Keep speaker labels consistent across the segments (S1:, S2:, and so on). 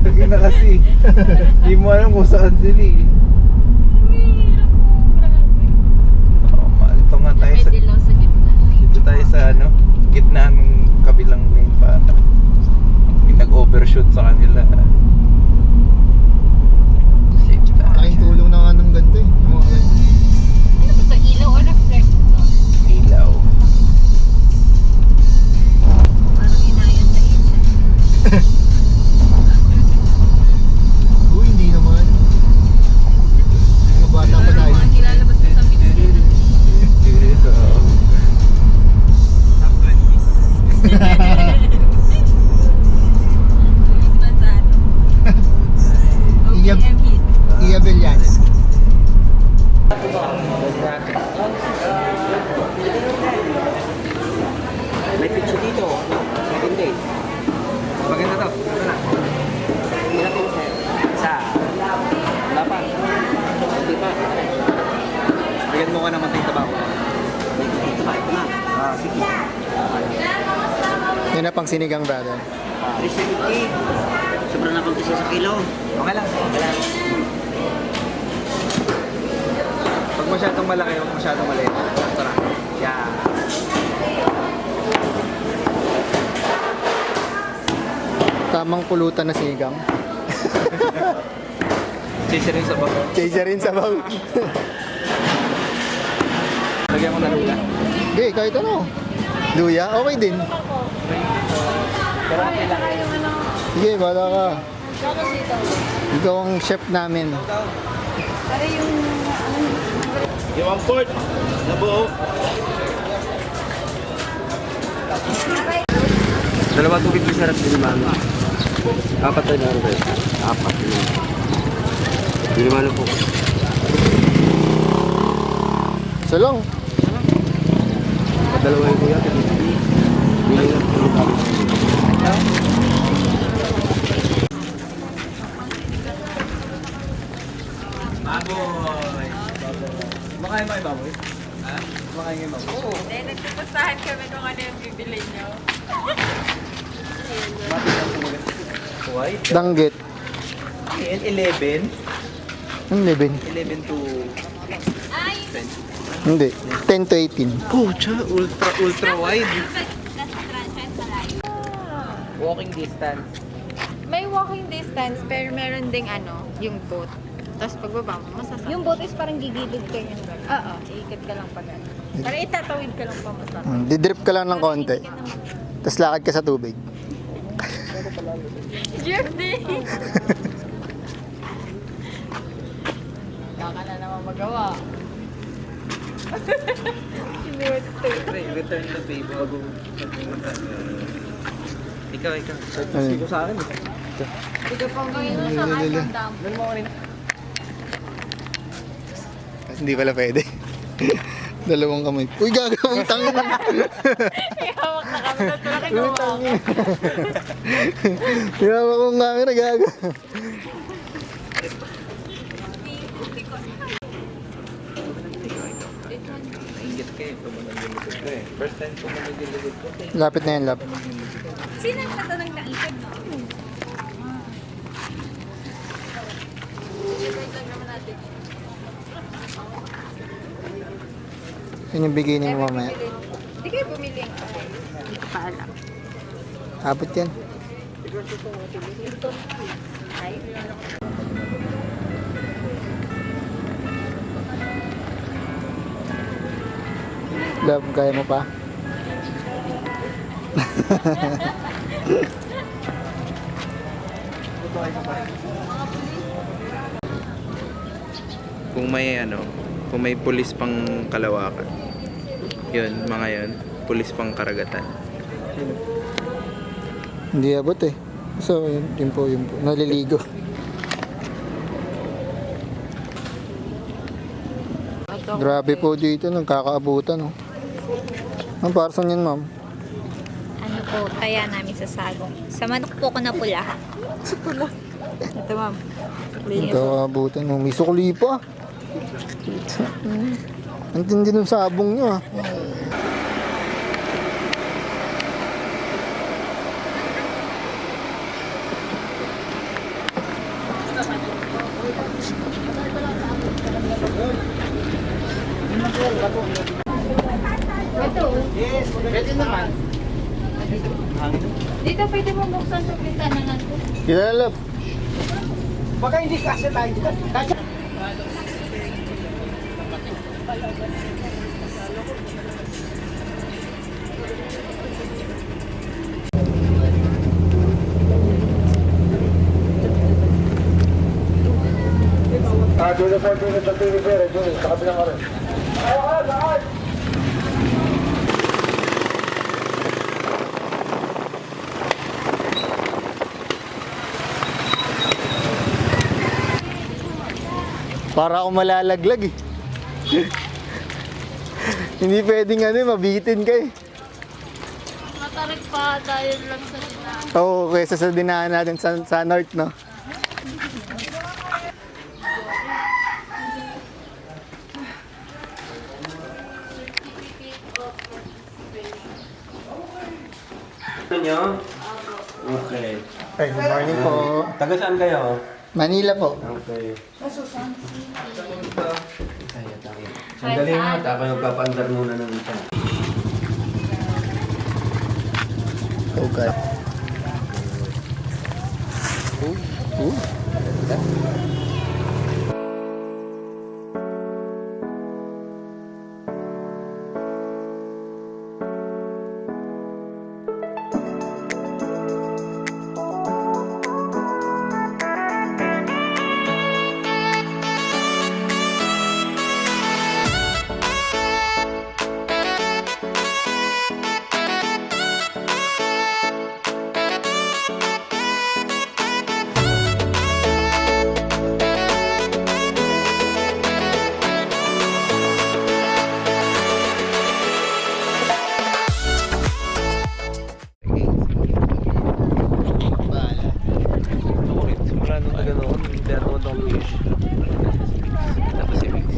S1: Lagi na kasi. Hindi mo alam kung saan sila eh. Ito nga tayo sa... Dito tayo sa ano, gitna ng kabilang lane pa. May nag-overshoot sa kanila. Safe tayo.
S2: Aking tulong na nga ng ganito eh. Yung mga ganito.
S3: Ano ba ito? Ilaw o reflector?
S1: Ilaw.
S3: Parang inayan sa isa.
S2: Uy, hindi naman. Mga bata pa tayo.
S3: Mga nilalabas ko sa pinsila. Luis Manzano.
S2: Iyab-
S3: OPM hit.
S2: Iyabel yan.
S4: May picture dito, no? Second day.
S1: Maganda to. Ito na.
S4: Hindi na po, sir. Isa. Wala pa. Hindi pa.
S1: Bigyan mo ka naman tayo tabako.
S4: Dito pa, ito na.
S1: Ah, sige.
S2: Yan na pang sinigang, brother.
S4: 350. Sobrang na pang isa sa kilo.
S1: Okay lang. Pag masyadong malaki, huwag masyadong maliit. Tara. Yeah.
S2: Tamang pulutan na sinigang.
S1: Chaser yung sabaw.
S2: Chaser rin sa baw.
S1: Lagyan mo na luga.
S2: Okay, kahit ano. Luya, okay din. Sige, bala ka. Ikaw ang chef namin.
S3: Para yung...
S1: Yung 1/4 na buo.
S4: Dalawa tubig masarap din mama. Apat na lang rin. Apat na. Hindi naman po.
S2: So lang.
S4: Dalawa yung kuya. Hindi lang.
S1: Baboy! Makain mo yung baboy? Ha? Makain yung baboy? Oo.
S3: Hindi, nagpupustahan kami kung ano yung bibili nyo.
S1: White?
S2: Danggit.
S1: 11?
S2: Ang 11?
S1: 11 to...
S3: Ay!
S2: Hindi. 10 to 18.
S1: Pucha, ultra wide.
S4: Walking distance.
S3: May walking distance, pero meron ding ano, yung boat. Tapos pagbaba mo, masasakit. Yung boat is parang gigilid ka yung gano'n. Oo, iikot ka lang pa gano'n. Parang itatawid ka lang pa masasakit.
S2: Didrip ka lang ng konti. Tapos lakad ka sa tubig.
S3: Jerdy! Baka na naman magawa.
S1: Return the favor. Ikaw.
S2: Ano?
S1: Ikaw sa akin eh.
S3: Ito pang ngayon na sa akin dam.
S1: Ganun mo kanina.
S2: Hindi pala pwede. Dalawang kamay. Uy, gagawang tangin.
S3: Hawak na kami na tulak kinuha ko.
S2: Hinawa kong camera, gaga.
S1: Ingit ka eh. Pumunang limited ko eh. First time pumunang limited ko.
S2: Lapit na yan, lapit.
S3: Sino ang tatanang naikad mo? Wait lang naman natin.
S2: Yun yung bigay niyo mamaya.
S3: Hindi kayo bumili ang ice. Hindi ko pa alam.
S2: Abot yan.
S3: Ice?
S2: Love, kaya mo pa?
S1: Kung may pulis pang Kalawakan. Yun, mga yun. Pulis pang Karagatan.
S2: Hindi abot eh. So, yun po. Naliligo. Grabe po dito, nang kakaabutan. Oh. Ang parson yan, ma'am?
S3: Ano po, kaya namin sa sagong. Sa manok po ko na pula. Pula. Ito ma'am.
S2: Ang kakaabutan. Oh. May sukli pa. Ang tindi ng sabong nyo, ah.
S3: Ito.
S1: Yes, pwede naman.
S3: Dito pwede mo buksan sa bintana natin.
S2: Kita na, love.
S1: Baka hindi kasi tayo dyan. Kasi...
S5: Dulo po, dulo sa TV, sir. Dulo, sa kabilang oras.
S2: Para akong malalaglag eh. Hindi pwedeng mabitin ka eh.
S3: Matarik pa dahil lang sa dinaan.
S2: Oo, kaysa sa dinaan natin sa north, no?
S4: Ito nyo? Okay.
S2: Ay, good morning po.
S4: Taga saan kayo?
S2: Manila po.
S4: Okay. Sandali nga, at ako magpapaandar muna ng isa.
S2: Okay. Ooh.
S1: Simula nung taga noon, hindi ako nung fish. Tapos si Mix.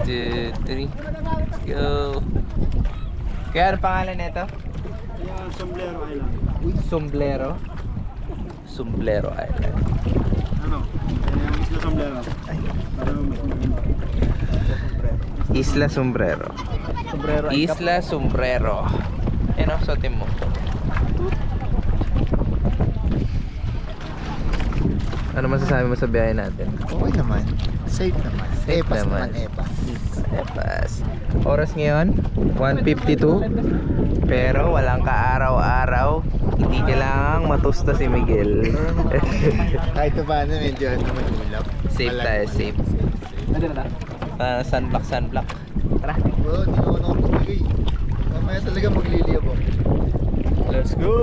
S1: 1, 2, 3. Let's go. Kaya ano pangalan nito?
S5: Sombrero Island.
S1: Sombrero? Sombrero Island.
S5: Ano? Yung Isla Sombrero.
S1: Isla Sombrero. Isla Sombrero. Ano, suotin mo. Ano masasabi mo sa biyahe natin?
S2: Okay naman. Safe naman.
S1: Safe
S2: Epas
S1: naman.
S2: Epas.
S1: Epas. Oras ngayon, 1:52. Pero walang kaaraw-araw. Hindi kailangang matusta si Miguel.
S2: Kahit pa paano, medyo ulap.
S1: Safe tayo, safe. Sunblock. Tara.
S2: Oo, di ako nakapagligay. Mamaya talaga magliliyab ako.
S1: Let's go!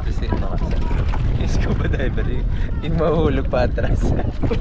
S1: Kasi nakasa. Yung scuba diver, yung mahuhulog pa atras.
S2: Let's go.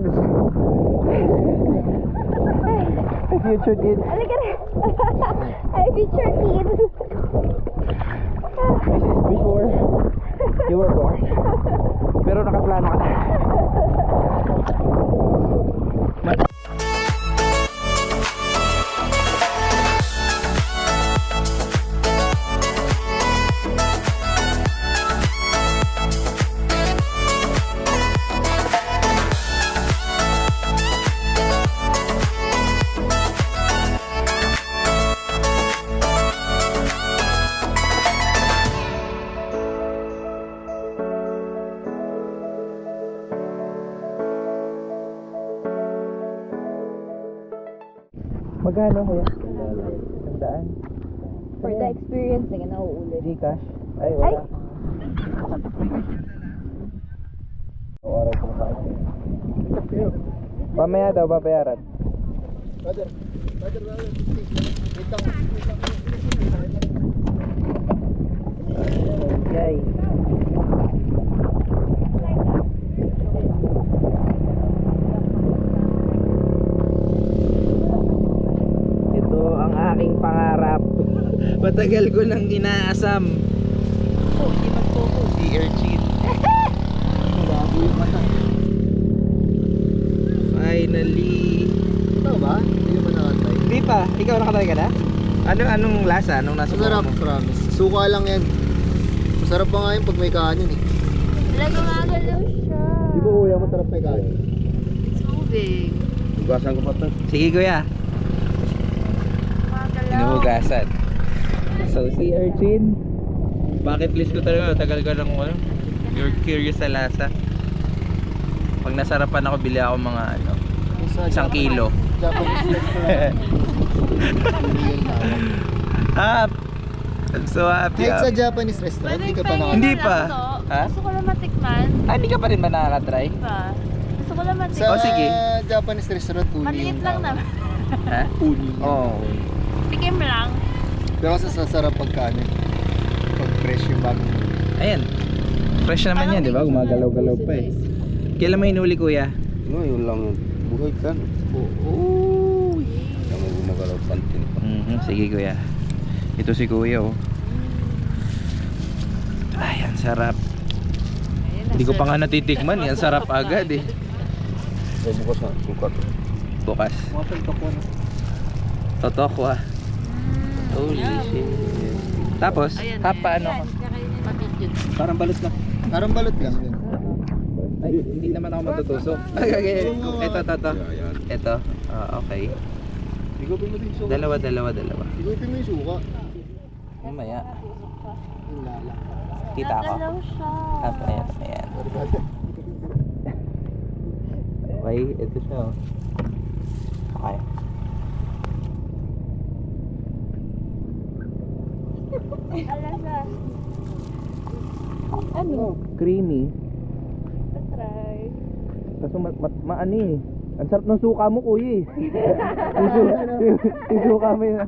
S1: kids. Future kids.
S3: Halika na. Ay, future kid.
S1: This is before you were born. Pero nakaplano ka na. Magkano kuya? 100?
S3: For the experience, hindi ka nauulit.
S1: Gcash? Ay, wala. Araw ko mamaya daw babayaran.
S2: Brother. Wait lang.
S1: Yay. Ito ang aking pangarap. Matagal ko nang inaasam. Si Urchin. Finally.
S2: Ito ba? Hindi ka ba nakatay?
S1: Hindi pa. Ikaw nakatry ka na? Anong lasa? Anong nasa
S2: Masarap,
S1: mo?
S2: promise. Suka lang yan. Masarap pa nga yun pag may kanin eh.
S3: Nagumagalaw siya.
S2: Di ba kuya, masarap may kanin?
S3: It's moving.
S4: Hugasan ko pa to.
S1: Sige kuya.
S3: Gumagalaw.
S1: Inuhugasan. So si Urchin, bucket list ko talaga. Tagal ka lang ano. You're curious sa lasa. Pag nasarapan ako, bili ako mga ano,
S2: Sa
S1: 1 kilo.
S2: Japanese restaurant.
S1: I'm so happy.
S2: Kahit sa Japanese restaurant, hindi ka pa nakatay.
S1: Hindi pa. Ha?
S3: Gusto ko lang matikman.
S1: Hindi ka pa rin ba nakakatry?
S3: Diba? Gusto ko lang
S2: Sa
S3: matikman.
S1: Oh, sige.
S2: Japanese restaurant, uni
S3: Maliit
S2: yung
S3: lang
S2: tawag.
S3: naman.
S1: Ha?
S2: Uni.
S1: Oo.
S3: Tikim lang.
S2: Pero sa sasarap pag kanin. Pag fresh yung bag.
S1: Ayan. Fresh naman yan, di ba? Gumagalaw-galaw pa eh. Kailan mo hinuli kuya?
S4: No, yun lang yun. Buhay ka.
S1: Oo.
S4: Kaya mo gumagalaw pantin pa.
S1: Sige kuya. Ito si kuya oh. Ay, ang sarap. Hindi ko pa nga natitikman. Yan sarap agad eh.
S4: So, bukas na. Sukat.
S1: Bukas. Totoko ah. Holy shit. Tapos, paano?
S4: Parang balas na.
S2: Parang balot lang yun.
S1: Ay, hindi naman ako matutusok. Ito. Ito. Okay.
S2: Igupin mo din yung suka.
S1: Dalawa.
S2: Igupin mo yung suka.
S1: Mamaya.
S2: Yung lala.
S1: Kita ako.
S3: siya.
S1: Ayan. Okay, ito siya oh. Okay.
S3: Alasa.
S1: Ano? Creamy.
S3: Try.
S1: Kaso maano eh. Ang sarap ng suka mo kuya eh. yung suka mo yun.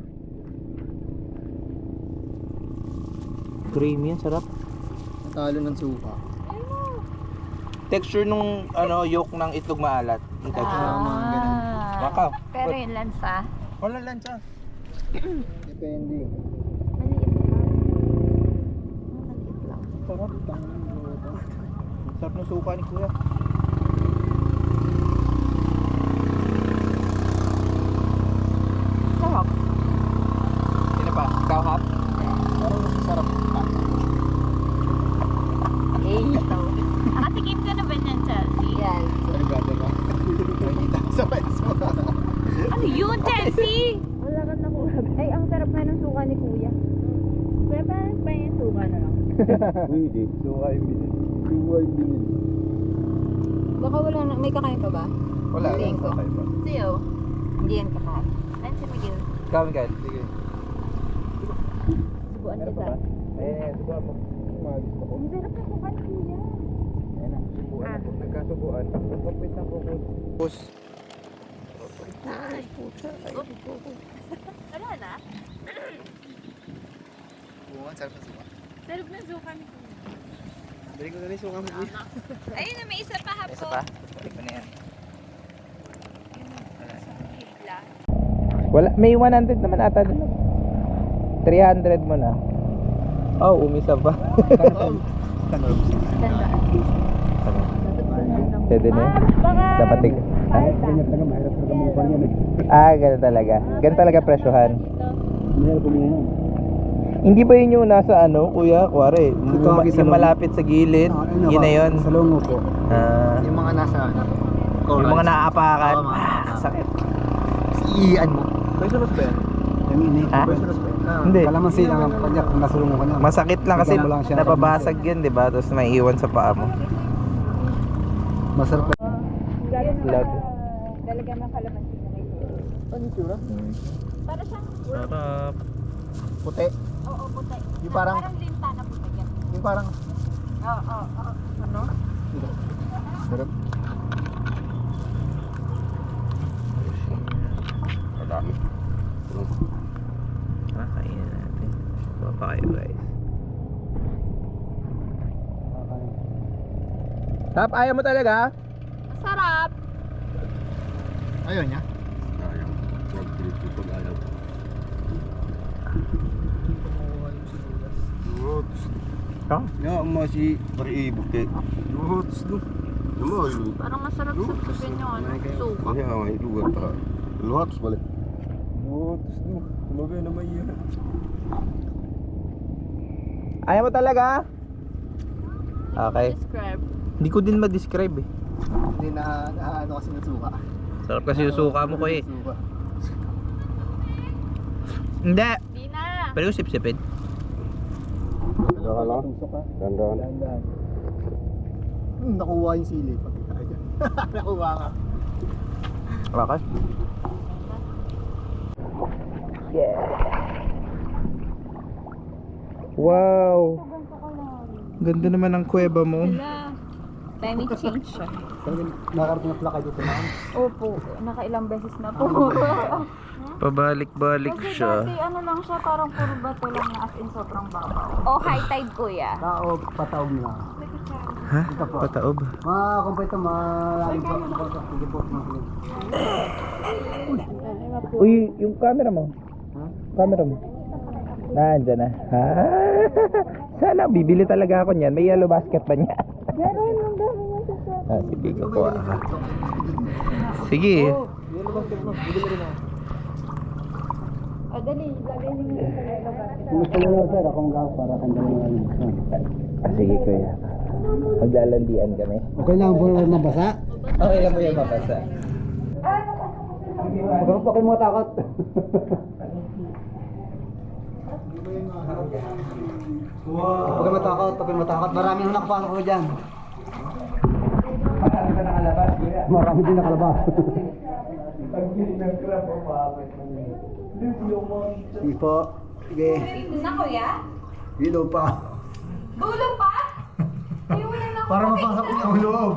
S1: Creamy yan, sarap.
S2: Natalo ng suka.
S1: Texture nung ano, yolk ng itlog maalat. Yung texture.
S2: mga ganun.
S1: Baka.
S3: Pero yung lansa.
S1: Wala lansa.
S2: Depende.
S3: Maliit lang.
S1: Sarap. Sarap ng suka ni kuya.
S3: Sarap.
S1: Sino pa? Ikaw hap?
S2: Parang masarap pa.
S3: Ito. Nakatikim ka na ba niyan, Chelsea? Yes.
S2: Sorry brother ka. Nakikita ko sa pants mo.
S3: Ano yun, Chelsea? Wala ka nakuha. Ay, ang sarap nga ng suka ni Kuya. Kuya, parang pa yung suka na lang.
S4: Hindi.
S2: Suka yung binili. Suka yung binili.
S3: Baka wala na. May kakain pa ba?
S1: Wala.
S3: Tingin ko.
S1: Okay pa.
S3: Sa'yo? Hindi yan kakain. Nan si Miguel.
S1: Ikaw, Miguel. Sige.
S3: Subuan
S1: Meron pa
S3: kita.
S1: ba? Subuan mo.
S2: Magis ako.
S3: Ang sarap ng suka ni Kuya.
S1: Ayan na. Subuan na po. Nagkasubuan. Pagpapit na po po. Pus.
S3: Wala na?
S2: Oo, ang sarap ng suka.
S3: Sarap ng suka ni Kuya.
S2: Balik ko na rin suka mo.
S3: Ayun na, may isa pa
S1: Isa
S3: hapo.
S1: pa? Balik ko na yan. Wala, may 100 naman ata doon. 300 mo na. Oh, umisa pa. Pwede na yun. Dapat ganun talaga. Ganun talaga presyohan. Hindi ba yun yung nasa ano, kuya? Kuwari, yung malapit sa gilid. Yun na yun.
S2: Sa lungo po.
S1: Yung
S2: Yung mga nasa
S1: mga naaapakan. Sakit.
S2: iian mo.
S5: Poisonous ba yan?
S2: Yung ini.
S1: Ha?
S5: Poisonous ba yan?
S1: Hindi.
S2: Kalamansi lang ang pagyak kung nasulungo ka niya.
S1: Masakit lang kasi
S2: Bigyan mo lang siya ng
S1: nababasag yun, di ba? Tapos may iwan sa paa mo.
S2: Masarap.
S1: Lag.
S3: Dalaga ng kalamansi na may
S5: Ano yung tsura?
S3: para siyang
S1: Sarap.
S5: Puti.
S3: oo, puti.
S5: Yung parang-
S3: Parang linta na puti yan.
S5: Yung parang...
S3: Oo. Ano?
S5: Sarap.
S4: Madami.
S1: Kainin natin. Baba kayo guys. Tap, ayaw mo talaga?
S3: Sarap.
S2: Ayaw niya?
S4: Ayaw. Huwag dito pag ayaw. Roots.
S1: Ha?
S4: Ya, masih beribuk ke. Roots tu. Nama lu.
S3: Parang masarap sa pagkain yung ano, suka.
S4: Ya, mai lu kata. Lu harus balik. Roots tu. Semoga nama iya.
S1: Ayaw mo talaga? Okay.
S3: Describe.
S1: Hindi ko din ma-describe eh.
S2: Hindi na ano kasi ng suka.
S1: Sarap kasi yung suka mo ko eh.
S2: Suka.
S1: Hindi.
S3: Di na.
S1: Pero yung sip-sipin.
S4: Jangan lah. Dandan.
S2: Dandan. Nakuha yung sili. Pagkita ka dyan. Nakuha ka.
S1: Okay. Yeah. Wow. Ganda naman ng kuweba mo.
S3: Wala. Climate change siya.
S2: Nakarating na pala kayo dito ma'am.
S3: Opo, nakailang beses na po.
S1: Pabalik-balik
S3: Kasi
S1: siya.
S3: dati ano lang siya, parang puro bato lang na as in sobrang babaw. Oh, high tide kuya.
S2: Tao, patawag na.
S1: Ha?
S2: Ito po.
S1: Pataob.
S2: Kumpleto, malalim po. Sige po.
S1: Uy, yung camera mo. Camera mo. Nandyan na. Ha? Sana bibili talaga ako niyan. May yellow basket ba niya?
S3: Meron yung dami niya sa set.
S1: Sige, kukuha ka. Sige.
S5: Yellow basket mo. Bibili rin ako.
S3: O dali, lagay niyo yung sa yellow basket.
S2: Gusto mo na sir, akong gaw para kandang lang.
S1: Sige, kuya. Maglalandian kami.
S2: Okay lang po mabasa?
S1: Okay lang po yung mabasa.
S2: Huwag po kayo mga takot. Huwag kayo matakot, huwag kayo matakot. Marami na nakapasok ko dyan.
S1: Marami ka nakalabas, kuya.
S2: Marami din nakalabas.
S1: Pag nag-crap, umabot.
S2: Sige po. Sige.
S3: Na kuya?
S2: Hilo pa.
S3: Dulo pa? Ay, wala na ako.
S2: Para mapasok ko ang loob.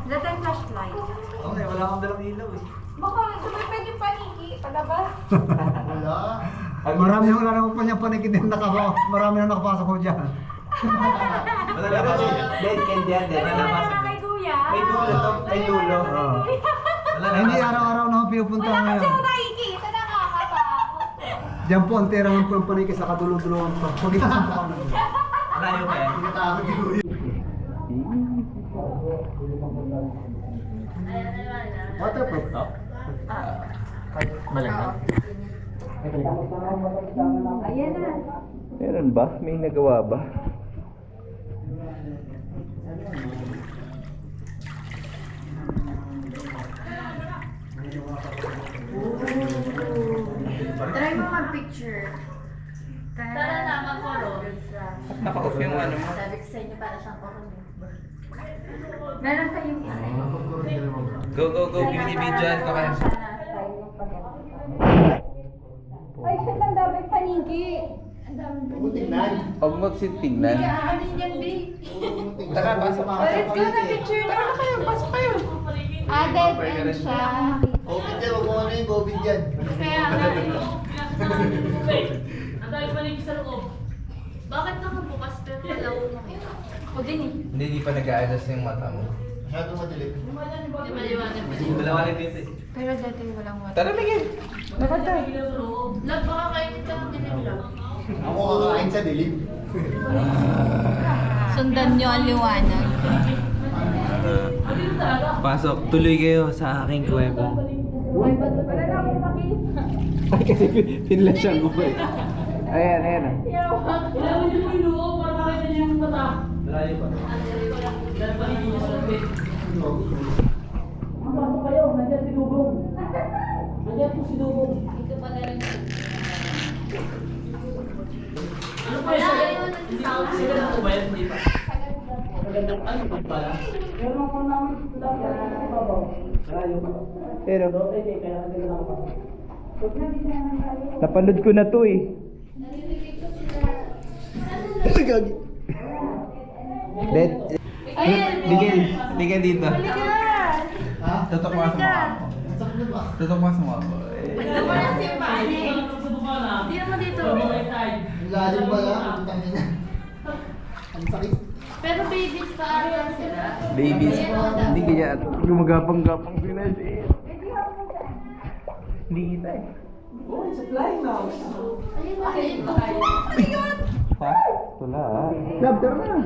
S3: Let them flashlight.
S2: Okay, wala akong dalang ilaw eh.
S3: Baka sabay pwede paniki. Palabas.
S2: Marami wala naman pa niyang panikit din nakapasok. Marami na nakapasok ko dyan.
S1: Dead candy yan, dead.
S3: Wala na kay kuya.
S1: May dulo to, may dulo.
S2: Ay, hindi araw-araw na ako pinupunta
S3: Wala kasi
S2: ngayon.
S3: ako nakikita. Nakakatakot.
S2: Diyan po, ang tira ng panikit sa kadulo-dulo. Pag ito sa mukha na.
S1: Layo ka yan.
S2: Waterproof. Malamig.
S3: Ayan na.
S1: Meron ba? May nagawa ba?
S3: Try mo mag-picture. Tara na, mag-photo.
S1: Naka-off yung ano mo.
S3: Sabi ko sa inyo para siyang koron. Meron kayong isa.
S1: Go, go, go. Binibidyoan ko kayo.
S3: Ay, shit, ang daming panigi.
S1: Huwag mo tignan.
S3: Kaanin yan, B.
S1: Tara, pasok.
S3: Let's go na picture na. Kayo, pasok kayo. Ah, dead end siya.
S2: Covid dyan, huwag mo ano yung Covid dyan.
S3: Kaya nga eh.
S6: Ang dami paligid sa loob. Bakit nakabukas pero wala ko nakita?
S3: O din eh.
S1: Hindi, di pa nag-a-adjust yung mata mo.
S2: Masyadong madilim.
S1: Malawalan dito eh.
S3: Pero dati walang water.
S1: Tara, Miguel. Lakad tayo.
S3: Love, baka kain ito ng dilim.
S2: Ako kakain sa dilim.
S3: Sundan nyo ang liwanag.
S1: Pasok, tuloy kayo sa aking kuweba. Ay, kasi pinlasyan ko pa eh. Ayan, ayan.
S6: Ilawan niyo po yung loob para makita niyo yung mata.
S1: Malayo pa.
S6: Pasok kayo, nandiyan si Dugong. Nandiyan po si Dugong. Ano po yung sila na po ba yan? Hindi pa. Ano pa pala? Pero kung namin lang yan,
S1: Pero,
S6: kaya kasi lang ako.
S1: napanood ko na to eh. Dead. Miguel, Miguel dito. Ha? Tutok mo sa mukha ko. Tutok mo sa mukha ko.
S3: Hindi mo dito.
S2: Lalim pala. Ang sakit.
S3: Pero babies pa rin sila.
S1: Babies. Hindi kaya gumagapang-gapang sila siya. Hindi kita eh.
S6: Oh, it's a flying mouse.
S1: Ha? Wala ah.
S2: Lab, tara na.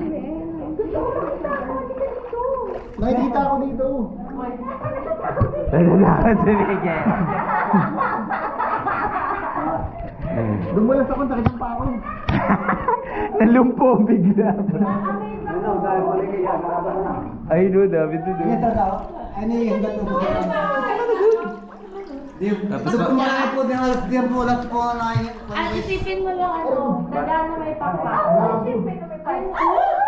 S2: Nakikita ako dito.
S1: Nalalakan si Miguel.
S2: Dumulas ako, sakit ang pa ako.
S1: Nalumpo bigla. Ay no, David to do.
S2: Ano yung gato mo?
S1: Tapos
S2: Kung malaki po din halos diyan po lahat po na
S3: At isipin mo lang ano, dagaan na may papa. Isipin mo may papa.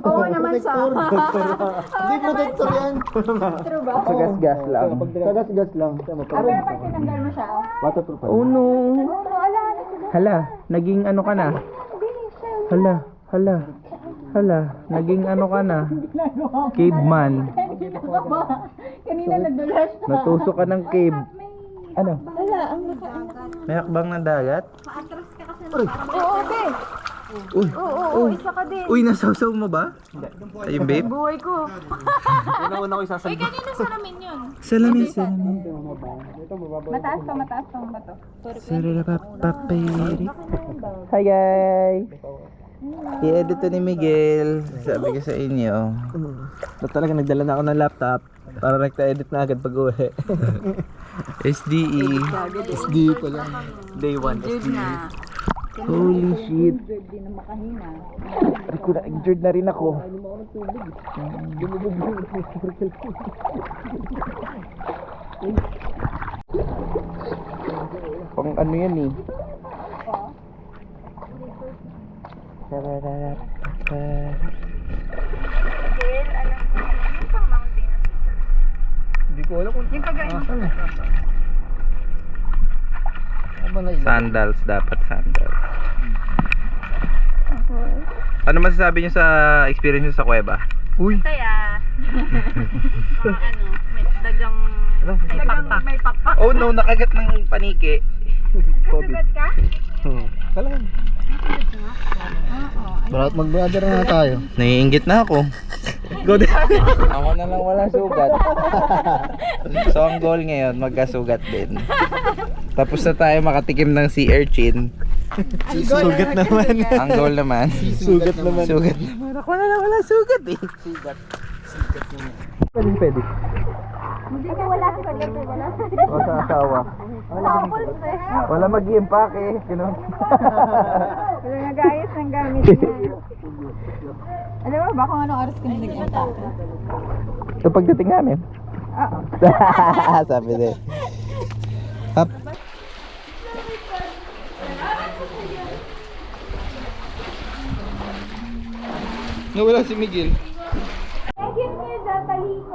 S2: Oo naman siya. Hindi protector yan.
S3: True ba?
S1: Sagas-gas lang.
S2: Sagas-gas lang.
S3: Pero pag tinanggal mo siya,
S1: Waterproof. Oh no.
S3: wala na sila.
S1: Hala, naging ano ka na? Hala, hala. Hala, naging ano ka na? Caveman.
S3: Kanina nagdulas na.
S1: Natusok ka ng cave. Ano?
S3: Wala, ang nakaano.
S1: May hakbang ng dagat?
S3: Paatras ka kasi. Oo, babe.
S1: Uy,
S3: Oo, isa ka din.
S1: uy, nasawsaw mo ba? Ayun, babe?
S3: Buhay ko.
S1: Una-una ko isasalba.
S3: Uy, kanina salamin yun.
S1: Salamin, salamin.
S3: Mataas to ba to?
S1: Sarapapapiri. Hi guys! I-edit to ni Miguel. Sabi ko sa inyo. Talaga nagdala na ako ng laptop para nagta-edit na agad pag-uwi. SDE.
S2: SDE pa lang.
S1: Day 1 SDE.
S3: Na.
S1: Holy shit.
S3: Hindi na makahina.
S1: Injured na rin ako. Pang ano yan eh.
S2: Hindi ko alam kung
S3: Yung kagaya.
S1: Sandals, dapat sandals. Ano masasabi niyo sa experience niyo sa kuweba? Uy!
S3: Kaya, may dagang may pakpak.
S1: Oh no, nakagat ng paniki.
S3: Sugat ka?
S2: Kailangan. Barat mag-brother na tayo.
S1: Naiinggit na ako. Good. Ako na lang wala sugat. So ang goal ngayon, magkasugat din. Tapos na tayo makatikim ng sea urchin.
S2: Sugat naman.
S1: Ang goal naman.
S2: Sugat naman.
S1: Sugat naman. Ako na lang wala sugat eh.
S2: Sugat.
S1: Pwede.
S3: Hindi ko wala si Sagat. Wala sa
S1: O sa asawa.
S3: Samples eh.
S1: Wala mag-i-impake. Ganun.
S3: Wala nag-ayos ng gamit niya. Alam mo ba kung anong oras ko nag-impact?
S1: So pagdating namin.
S3: Oo.
S1: Sabi din. Hop. Nawala si Miguel.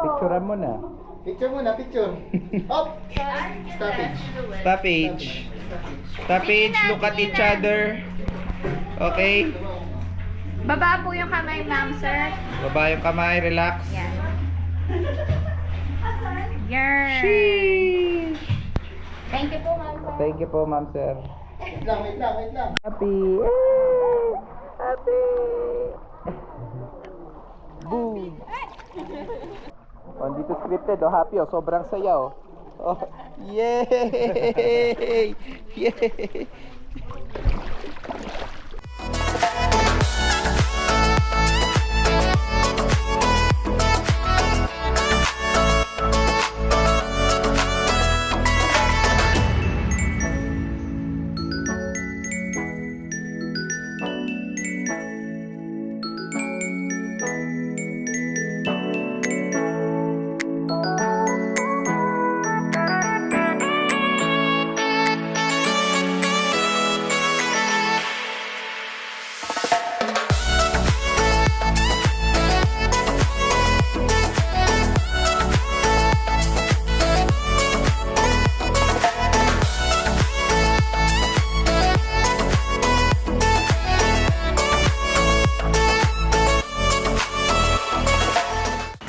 S1: Picturean mo na.
S2: Picture muna, picture. Hop! Stoppage.
S1: Stoppage. Stoppage, look at each other. Okay.
S3: Baba po yung kamay, ma'am, sir.
S1: Baba yung kamay, relax.
S3: Yan. Yan. Thank you po, ma'am.
S1: Thank you po, ma'am, sir.
S2: Wait lang.
S1: Happy! Happy! Boom! Oh, dito scripted, oh. Happy, oh. Sobrang saya, oh. Oh, yay! Yay!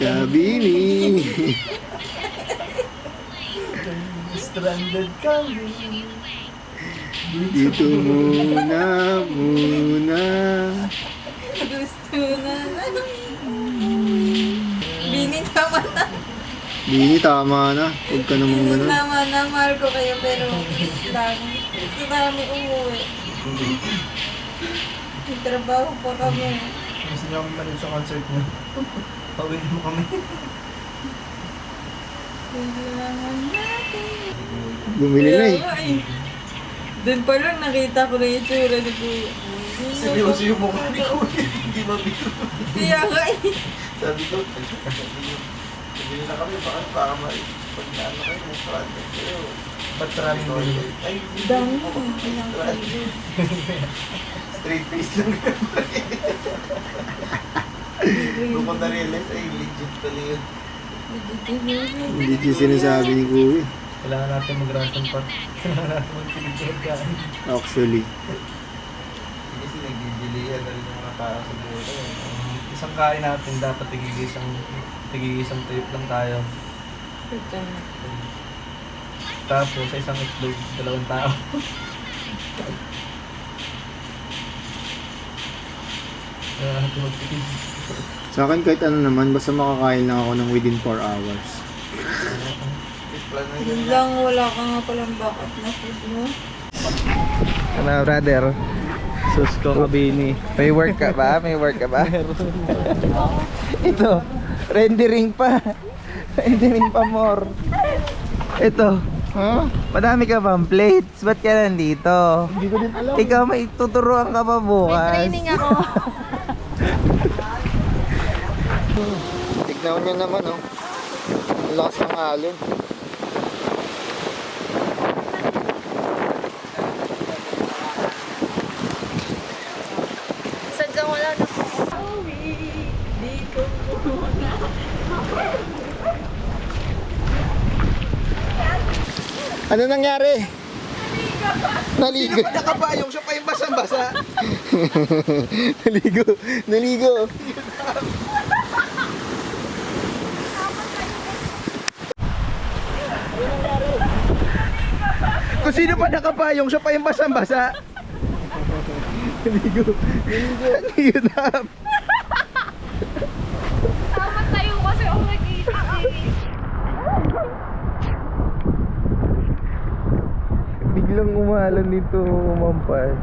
S2: Kabini.
S6: Stranded kami.
S2: Dito muna.
S3: Gusto na lang. Bini, tama na.
S2: Bini, tama na. Huwag ka naman ganun.
S3: Tama na, mahal ko kayo, pero please lang. Gusto namin umuwi. Trabaho pa kami.
S6: Gusto niyo kami manin sa concert niyo. Pawin mo kami.
S3: Kailangan natin.
S2: Bumili na eh.
S3: Kaya nga eh. Doon pa lang nakita ko na yung tsura ni Kuya.
S6: Seryoso yung mukha ni Kuya. Hindi mabiro.
S3: Kaya nga eh.
S6: Sabi ko, sabihin na kami, baka pag naano kayo, may stranded kayo. Ba't maraming bilhin? Ay,
S3: Dami.
S6: straight face lang. Doon ko na-realize, ay legit pala yun.
S2: Hindi yung sinasabi ni Kuya.
S6: Kailangan natin mag-ration pa. Kailangan natin mag-piligtod kain.
S2: Actually.
S6: Kasi nagbibilihan na rin yung mga tao sa buhay. Isang kain natin, dapat tigigisang trip lang tayo. Tapos sa isang itlog, 2 tao. Kailangan natin magtigil.
S2: Sa akin kahit ano naman, basta makakain lang ako ng within 4 hours.
S3: Yun lang, wala ka nga palang backup na food mo.
S1: Ano, brother?
S6: Sus ko kabini.
S1: May work ka ba? Ito, rendering pa. Rendering pa more. Ito.
S2: Ha?
S1: Madami ka bang plates? Ba't ka nandito?
S2: Hindi ko din alam.
S1: Ikaw may tuturuan ka pa bukas.
S3: May training ako.
S2: Tignan nyo naman oh. Ang lakas ng alon.
S3: Sadyang wala na.
S2: Ano nangyari? Naligo.
S1: Nakapayong siya pa yung basang-basa.
S2: Naligo.
S1: Kung sino pa nakapayong siya pa yung basang-basa. Naligo na.
S3: Tama tayo kasi ako nakita eh.
S1: Biglang umalan dito, umampas.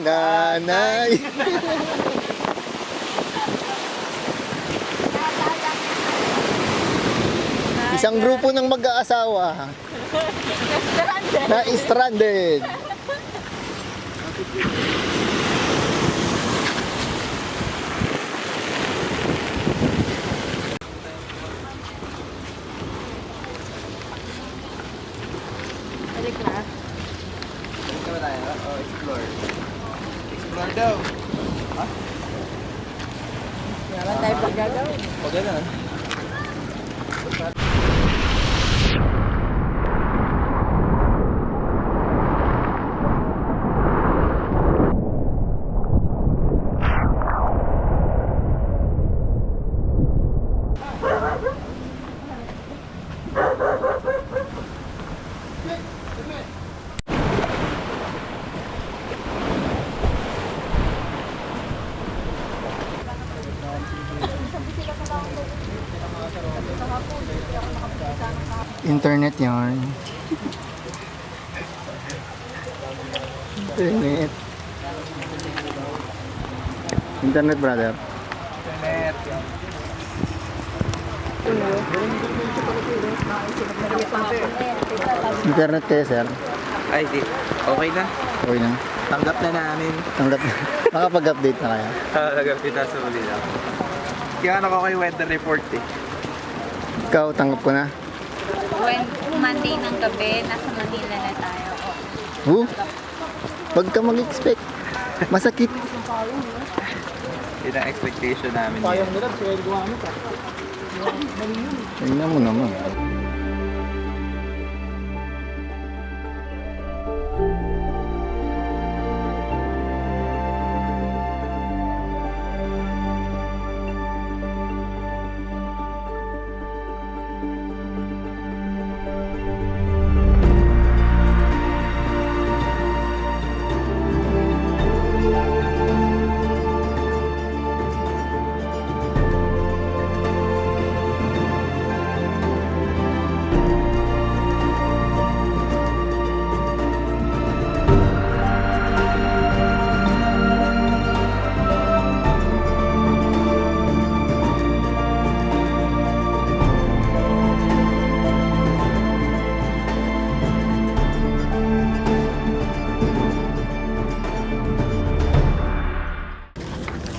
S2: Nanay. Isang grupo ng mag-aasawa na stranded.
S3: Balik na.
S1: Ikaw tayo, explore. Explore daw.
S3: Wala tayo pag gagawin.
S1: O ganun.
S2: Internet yarn. Internet. Internet, brother.
S1: Internet.
S2: Internet kayo, sir.
S1: Ay, di. Okay na.
S2: Okay na.
S1: Tanggap na namin.
S2: Tanggap na. Nakapag-update na kaya.
S1: Tanggap kita sa uli lang. Kaya ano ko kayo weather report eh.
S2: Ikaw, tanggap ko na.
S3: When Monday ng gabi, nasa Manila na tayo.
S2: Huwag ka mag-expect. Masakit.
S1: Yun ang expectation namin. Sayang nila, sila gumamit ah.
S2: Tingnan mo naman.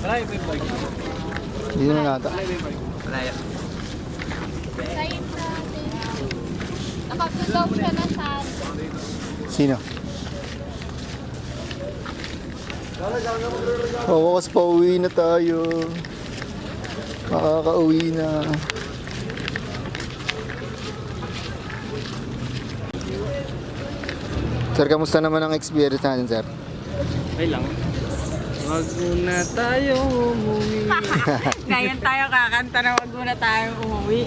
S1: Malayo ba yung bike?
S2: Hindi na nata.
S1: Malayo.
S3: Nakapagaw siya na sa
S2: Sino? Wakas pa uwi na tayo. Makaka-uwi na. Sir, kamusta naman ang experience natin, sir?
S1: Okay lang. Wag muna tayo umuwi.
S3: Ngayon tayo kakanta na wag muna tayong umuwi.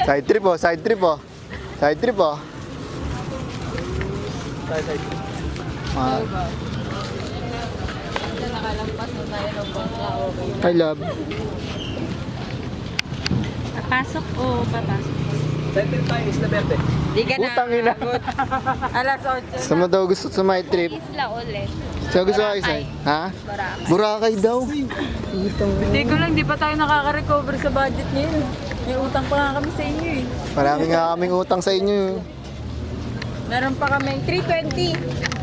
S2: Side trip oh, side trip oh. Side trip oh. Ah,
S3: Nakalampas na tayo ng bangka.
S2: I love.
S3: Papasok o papasok?
S1: Center tayo, Isla Verde.
S3: Di ka na.
S2: Utang ina.
S3: Alas 8
S2: Saan mo daw gusto sa my trip?
S3: Isla ulit.
S2: Saan gusto kayo, sir? Ha?
S3: Boracay.
S2: Boracay daw.
S3: Hindi ko lang, di pa tayo nakaka-recover sa budget ngayon. May utang pa nga kami sa inyo eh.
S2: Marami nga kaming utang sa inyo.
S3: Meron pa kami 320.